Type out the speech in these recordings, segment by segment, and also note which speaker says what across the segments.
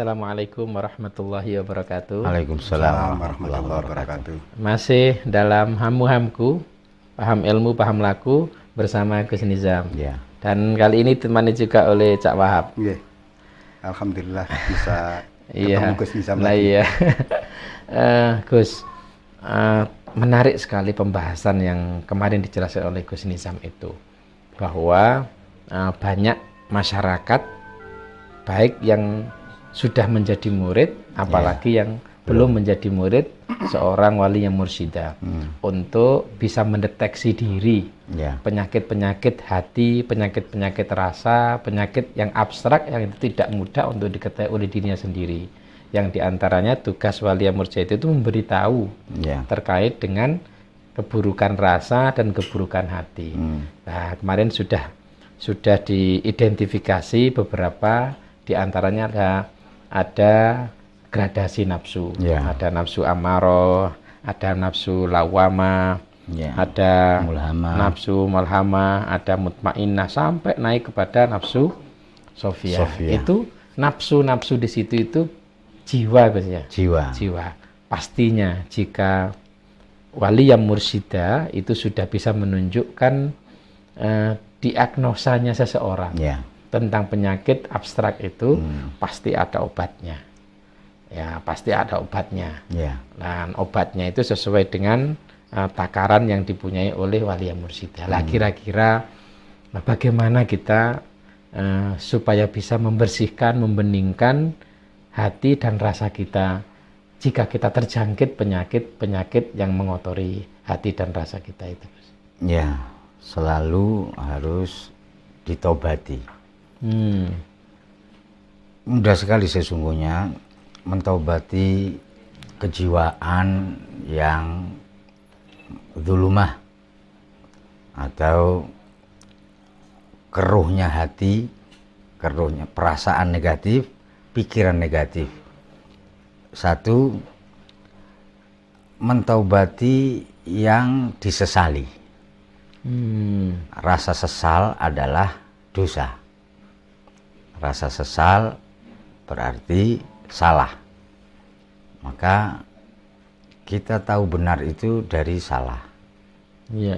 Speaker 1: Assalamualaikum warahmatullahi wabarakatuh.
Speaker 2: Waalaikumsalam warahmatullahi wabarakatuh.
Speaker 1: Masih dalam Hamu-Hamku, paham ilmu, paham laku bersama Gus Nizam.
Speaker 2: Ya.
Speaker 1: Dan kali ini ditemani juga oleh Cak Wahab.
Speaker 2: Iya. Alhamdulillah bisa
Speaker 1: Iya.
Speaker 2: ketemu Gus Nizam
Speaker 1: Nah,
Speaker 2: lagi.
Speaker 1: iya. Gus, menarik sekali pembahasan yang kemarin dijelaskan oleh Gus Nizam itu, bahwa banyak masyarakat baik yang sudah menjadi murid, apalagi yang belum menjadi murid seorang wali yang mursyida, untuk bisa mendeteksi diri penyakit-penyakit hati, penyakit-penyakit rasa, penyakit yang abstrak yang tidak mudah untuk diketahui oleh dirinya sendiri. Yang diantaranya tugas wali yang mursyid itu memberitahu terkait dengan keburukan rasa dan keburukan hati. Nah, kemarin sudah diidentifikasi beberapa, diantaranya ada gradasi nafsu, ada nafsu amaro, ada nafsu lawama, ada nafsu malhama, ada mutmainnah, sampai naik kepada nafsu sofia. Itu nafsu-nafsu di situ itu jiwa, Gus ya. Jiwa. Pastinya jika wali yang mursyida itu sudah bisa menunjukkan diagnosanya seseorang tentang penyakit abstrak itu, pasti ada obatnya. Ya, pasti ada obatnya. Dan obatnya itu sesuai dengan takaran yang dipunyai oleh wali yang mursyida. Lah, kira-kira bagaimana kita supaya bisa membersihkan, membeningkan hati dan rasa kita jika kita terjangkit penyakit-penyakit yang mengotori hati dan rasa kita itu.
Speaker 3: Ya, selalu harus ditobati. Mudah sekali sesungguhnya mentobati kejiwaan yang zulumah atau keruhnya hati, keruhnya perasaan negatif, pikiran negatif. Satu, mentobati yang disesali. Rasa sesal adalah dosa. Rasa sesal berarti salah. Maka kita tahu benar itu dari salah.
Speaker 1: Iya.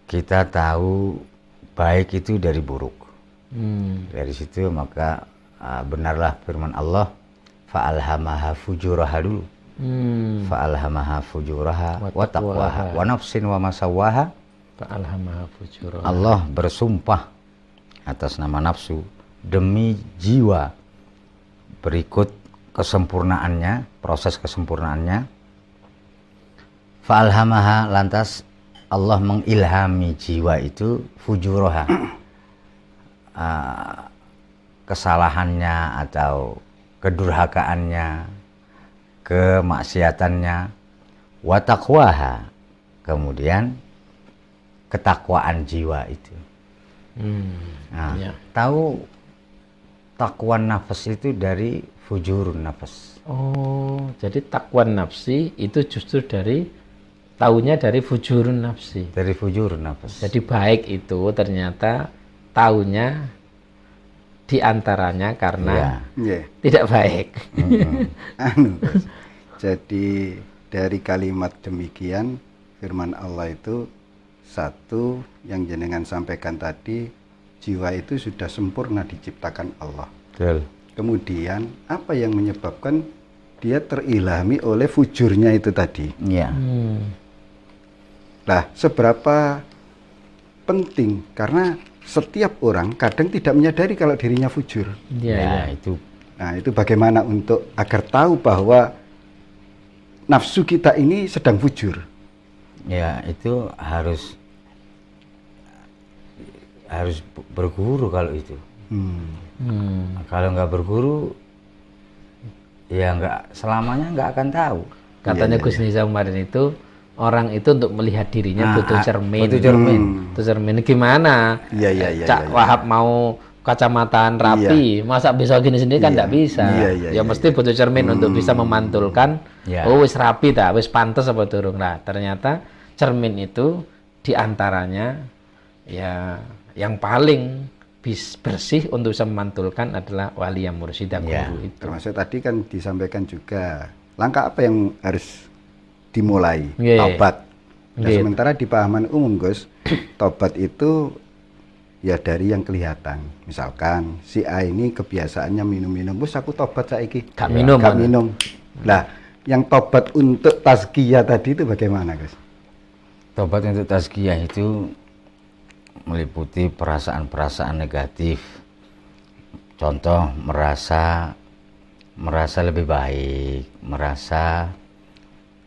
Speaker 3: Kita tahu baik itu dari buruk. Dari situ maka benarlah firman Allah, fa'alhamaha fujuraha dulu. Fa'alhamaha fujuraha wa taqwaha wa nafsin wa masawaha.
Speaker 1: Fa'alhamaha fujuraha.
Speaker 3: Allah bersumpah atas nama nafsu demi jiwa, berikut kesempurnaannya, proses kesempurnaannya. Fa'alhamaha, lantas Allah mengilhami jiwa itu fujuraha, kesalahannya atau kedurhakaannya, kemaksiatannya. Wa taqwaha, kemudian ketakwaan jiwa itu. Tahu takwan nafas itu dari fujurun nafas.
Speaker 1: Oh, jadi takwan nafsi itu justru taunya dari fujurun nafsi.
Speaker 3: Dari fujurun nafas.
Speaker 1: Jadi baik itu ternyata taunya diantaranya karena tidak baik.
Speaker 2: Jadi dari kalimat demikian, firman Allah itu satu yang jenengan sampaikan tadi, jiwa itu sudah sempurna diciptakan Allah.
Speaker 3: Betul.
Speaker 2: Kemudian apa yang menyebabkan dia terilhami oleh fujurnya itu tadi? Nah, seberapa penting, karena setiap orang kadang tidak menyadari kalau dirinya fujur.
Speaker 3: Itu.
Speaker 2: Nah, itu bagaimana untuk agar tahu bahwa nafsu kita ini sedang fujur?
Speaker 3: Ya, itu harus berguru kalau itu. Kalau nggak berguru, ya nggak selamanya nggak akan tahu.
Speaker 1: Katanya Gus Nizam kemarin itu, orang itu untuk melihat dirinya butuh cermin. Butuh cermin gimana? Cak Wahab mau kacamataan rapi, masa bisa gini sendiri kan nggak bisa. Ya mesti butuh cermin untuk bisa memantulkan. Oh, wis rapi dah, wis pantes apa durung. Nah, ternyata cermin itu diantaranya ya yang paling bersih untuk bisa memantulkan adalah wali yang mursyid
Speaker 3: Ya.
Speaker 1: guru itu.
Speaker 2: Termasuk tadi kan disampaikan juga langkah apa yang harus dimulai,
Speaker 1: Nggih.
Speaker 2: tobat. Nah,
Speaker 1: Nggih.
Speaker 2: sementara di pahaman umum Gus, tobat itu ya dari yang kelihatan. Misalkan si A ini kebiasaannya minum-minum, "Bos, aku tobat saiki."
Speaker 1: Gak minum,
Speaker 2: Gak
Speaker 1: mana?
Speaker 2: minum. Lah, yang tobat untuk tazkiyah tadi itu bagaimana, Gus?
Speaker 3: Tobat untuk tazkiyah itu meliputi perasaan-perasaan negatif. Contoh merasa lebih baik, merasa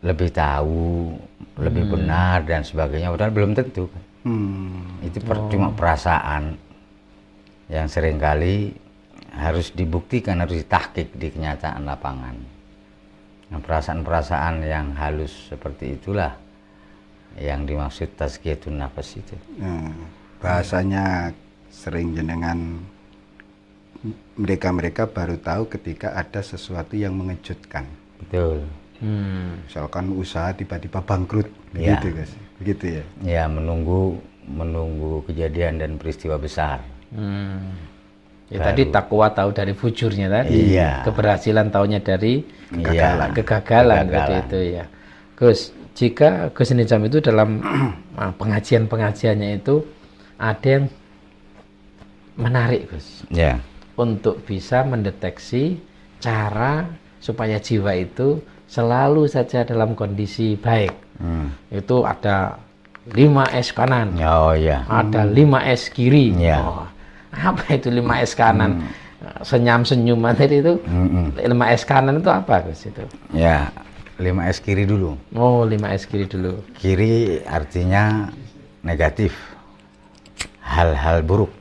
Speaker 3: lebih tahu, lebih benar dan sebagainya. Padahal belum tentu. Itu cuma perasaan yang seringkali harus dibuktikan, harus ditahqiq di kenyataan lapangan. Nah, perasaan-perasaan yang halus seperti itulah yang dimaksud tazkiyatun nafas itu.
Speaker 2: Nah, bahasanya sering jenengan mereka baru tahu ketika ada sesuatu yang mengejutkan.
Speaker 3: Betul.
Speaker 2: Misalkan usaha tiba-tiba bangkrut,
Speaker 3: Ya.
Speaker 2: begitu Gus. Begitu ya.
Speaker 3: Ya, menunggu kejadian dan peristiwa besar.
Speaker 1: Ya, tadi takwa tahu dari fujurnya tadi.
Speaker 3: Iya.
Speaker 1: Keberhasilan taunya dari
Speaker 3: Iya.
Speaker 1: kegagalan seperti itu ya. Gus, jika Gus Nizam itu dalam pengajian-pengajiannya itu ada yang menarik, Gus,
Speaker 3: Ya.
Speaker 1: untuk bisa mendeteksi cara supaya jiwa itu selalu saja dalam kondisi baik. Itu ada 5S kanan,
Speaker 3: Oh ya.
Speaker 1: ada 5S kiri.
Speaker 3: Ya.
Speaker 1: Oh, apa itu 5S kanan? Senyum-senyum tadi itu 5S kanan itu apa, Gus? Itu?
Speaker 3: Ya, 5S kiri dulu.
Speaker 1: Oh, 5S kiri dulu.
Speaker 3: Kiri artinya negatif, hal-hal buruk.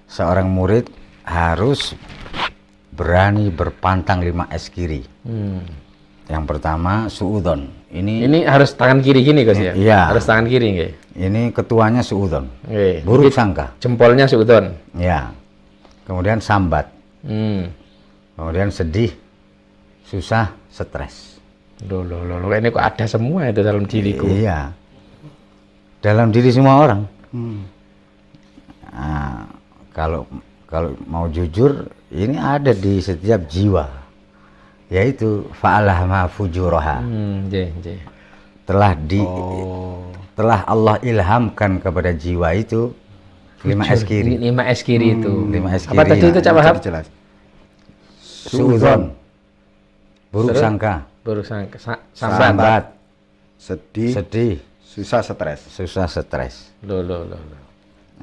Speaker 3: Seorang murid harus berani berpantang 5S kiri. Yang pertama suudon.
Speaker 1: Ini harus tangan kiri gini, Gus ya?
Speaker 3: Iya.
Speaker 1: Harus tangan kiri nggih.
Speaker 3: Ini ketuanya suudon.
Speaker 1: Nggih.
Speaker 3: Buruk sangka.
Speaker 1: Jempolnya suudon.
Speaker 3: Ya. Kemudian sambat.
Speaker 1: Hmm.
Speaker 3: Kemudian sedih, susah, stres.
Speaker 1: Loh, ini kok ada semua itu dalam diriku.
Speaker 3: Iya. Dalam diri semua orang. Nah, kalau mau jujur, ini ada di setiap jiwa, yaitu fa'alhamaha fujuraha.
Speaker 1: Nggih.
Speaker 3: Telah Allah ilhamkan kepada jiwa itu 5S kiri.
Speaker 1: 5S kiri itu.
Speaker 3: 5S
Speaker 1: Apa
Speaker 3: kiri.
Speaker 1: tadi itu, Cak Wahab?
Speaker 2: Jelas.
Speaker 3: Suudzon, buruk
Speaker 1: Terus?
Speaker 3: sangka,
Speaker 1: Baru sambat.
Speaker 3: sambat,
Speaker 2: Sedih,
Speaker 3: sedih,
Speaker 2: susah, stres.
Speaker 3: susah, stres.
Speaker 1: Loh.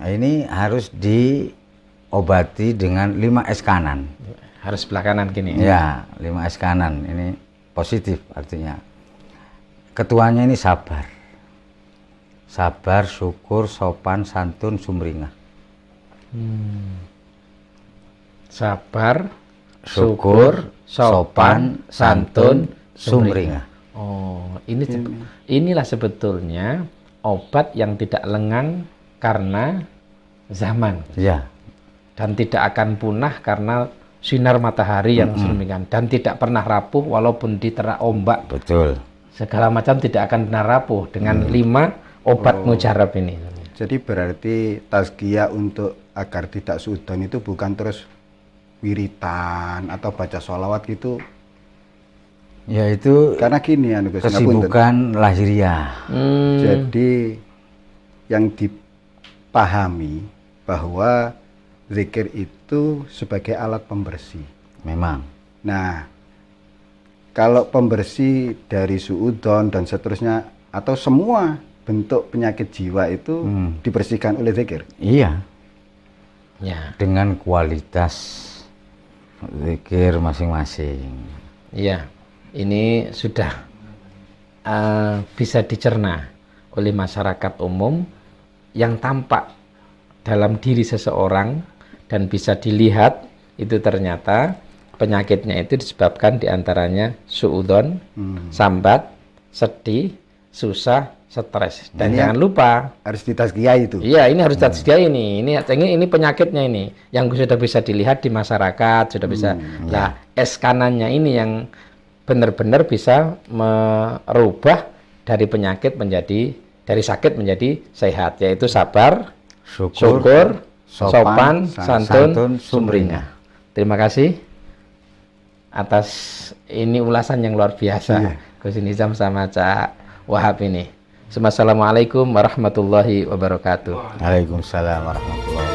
Speaker 3: Nah, ini harus diobati dengan 5S kanan.
Speaker 1: Harus sebelah kanan gini.
Speaker 3: Ya, 5S kanan ini positif artinya. Ketuanya ini sabar. Sabar, syukur, sopan, santun, sumringah.
Speaker 1: Sabar, syukur, sopan, santun, sumringah. Oh, inilah sebetulnya obat yang tidak lengang karena zaman.
Speaker 3: Ya,
Speaker 1: Dan tidak akan punah karena sinar matahari yang sedemikian, dan tidak pernah rapuh walaupun diterah ombak.
Speaker 3: betul.
Speaker 1: Segala macam tidak akan pernah rapuh dengan 5 obat mujarab ini.
Speaker 2: Jadi berarti tazkiyah untuk agar tidak suudon itu bukan terus wiritan atau baca sholawat gitu.
Speaker 3: Ya itu
Speaker 2: Karena gini ya, Gus, ngapunten.
Speaker 3: kesibukan lahiriah.
Speaker 2: Jadi yang dipahami bahwa zikir itu sebagai alat pembersih.
Speaker 3: Memang.
Speaker 2: Nah, kalau pembersih dari suudon dan seterusnya atau semua bentuk penyakit jiwa itu dibersihkan oleh zikir.
Speaker 3: Iya,
Speaker 1: Ya,
Speaker 3: dengan kualitas zikir masing-masing.
Speaker 1: iya. Ini sudah bisa dicerna oleh masyarakat umum yang tampak dalam diri seseorang dan bisa dilihat itu ternyata penyakitnya itu disebabkan diantaranya suudon, sambat, sedih, susah, stres. Dan
Speaker 2: Ini
Speaker 1: jangan lupa,
Speaker 2: Harus ditazkiyah itu.
Speaker 1: iya, ini harus tazkiyah ini penyakitnya ini yang sudah bisa dilihat di masyarakat, sudah bisa. Nah, es kanannya ini yang benar-benar bisa merubah dari penyakit dari sakit menjadi sehat, yaitu sabar, syukur, sopan, santun,
Speaker 3: sumringah.
Speaker 1: sumringah. Terima kasih atas ini ulasan yang luar biasa Gus Nizam sama Cak Wahab ini. Assalamualaikum warahmatullahi wabarakatuh.
Speaker 3: Waalaikumsalam warahmatullahi wabarakatuh.